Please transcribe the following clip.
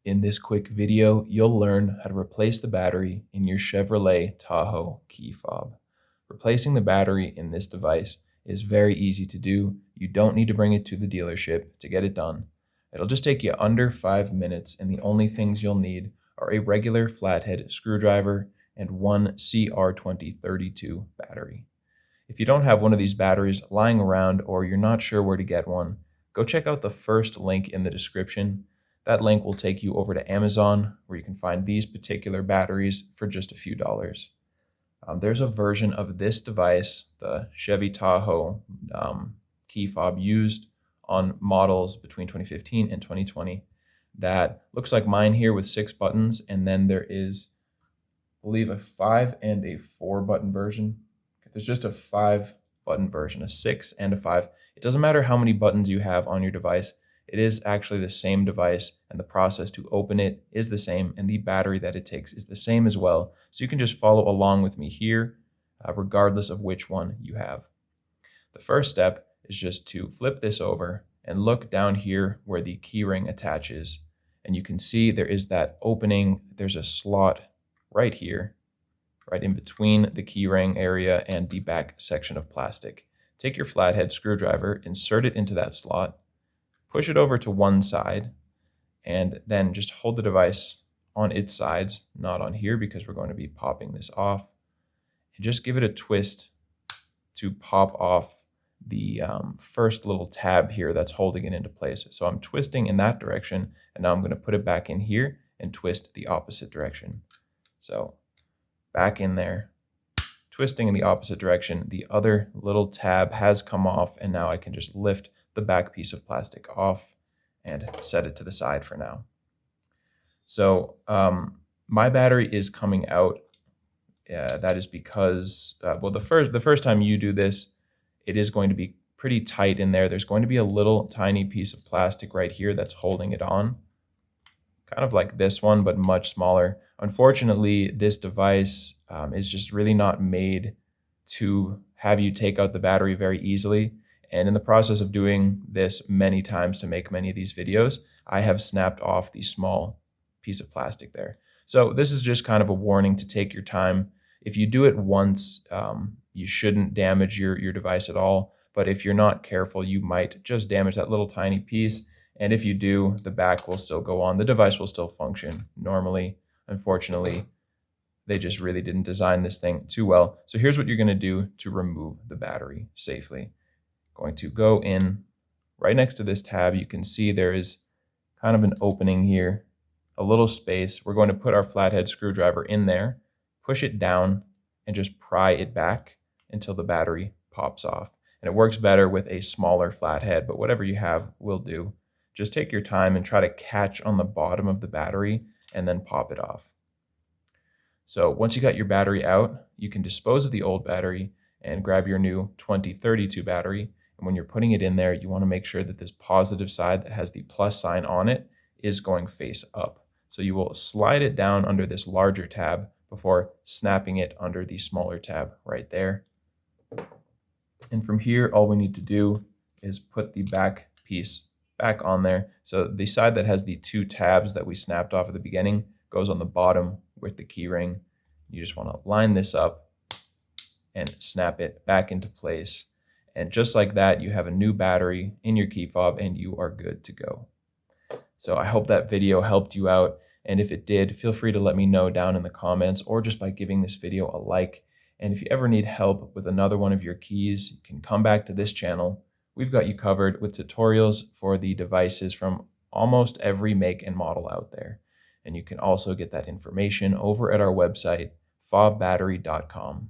In this quick video, you'll learn how to replace the battery in your Chevrolet Tahoe key fob. Replacing the battery in this device is very easy to do. You don't need to bring it to the dealership to get it done. It'll just take you under 5 minutes, and the only things you'll need are a regular flathead screwdriver and one CR2032 battery. If you don't have one of these batteries lying around or you're not sure where to get one, go check out the first link in the description. That link will take you over to Amazon, where you can find these particular batteries for just a few dollars. There's a version of this device, the Chevy Tahoe key fob, used on models between 2015 and 2020 that looks like mine here with 6 buttons, and then there is, I believe, a 5 and a 4 button version. There's just a 5 button version, a 6 and a 5. It doesn't matter how many buttons you have on your device. It is actually the same device, and the process to open it is the same, and the battery that it takes is the same as well. So you can just follow along with me here, regardless of which one you have. The first step is just to flip this over and look down here where the keyring attaches. And you can see there is that opening. There's a slot right here, right in between the keyring area and the back section of plastic. Take your flathead screwdriver, insert it into that slot, push it over to one side, and then just hold the device on its sides, not on here because we're going to be popping this off. And just give it a twist to pop off the first little tab here that's holding it into place. So I'm twisting in that direction, and now I'm going to put it back in here and twist the opposite direction. So back in there, twisting in the opposite direction. The other little tab has come off, and now I can just lift the back piece of plastic off and set it to the side for now. So my battery is coming out. That is because, the first time you do this, it is going to be pretty tight in there. There's going to be a little tiny piece of plastic right here that's holding it on, kind of like this one, but much smaller. Unfortunately, this device is just really not made to have you take out the battery very easily. And in the process of doing this many times to make many of these videos, I have snapped off the small piece of plastic there. So this is just kind of a warning to take your time. If you do it once, you shouldn't damage your device at all. But if you're not careful, you might just damage that little tiny piece. And if you do, the back will still go on. The device will still function normally. Unfortunately, they just really didn't design this thing too well. So here's what you're going to do to remove the battery safely. Going to go in right next to this tab. You can see there is kind of an opening here, a little space. We're going to put our flathead screwdriver in there, push it down, and just pry it back until the battery pops off. And it works better with a smaller flathead, but whatever you have will do. Just take your time and try to catch on the bottom of the battery and then pop it off. So once you got your battery out, you can dispose of the old battery and grab your new 2032 battery. And when you're putting it in there, you want to make sure that this positive side that has the plus sign on it is going face up. So you will slide it down under this larger tab before snapping it under the smaller tab right there. And from here, all we need to do is put the back piece back on there. So the side that has the 2 tabs that we snapped off at the beginning goes on the bottom with the key ring. You just want to line this up and snap it back into place. And just like that, you have a new battery in your key fob and you are good to go. So I hope that video helped you out. And if it did, feel free to let me know down in the comments or just by giving this video a like. And if you ever need help with another one of your keys, you can come back to this channel. We've got you covered with tutorials for the devices from almost every make and model out there. And you can also get that information over at our website, FobBattery.com.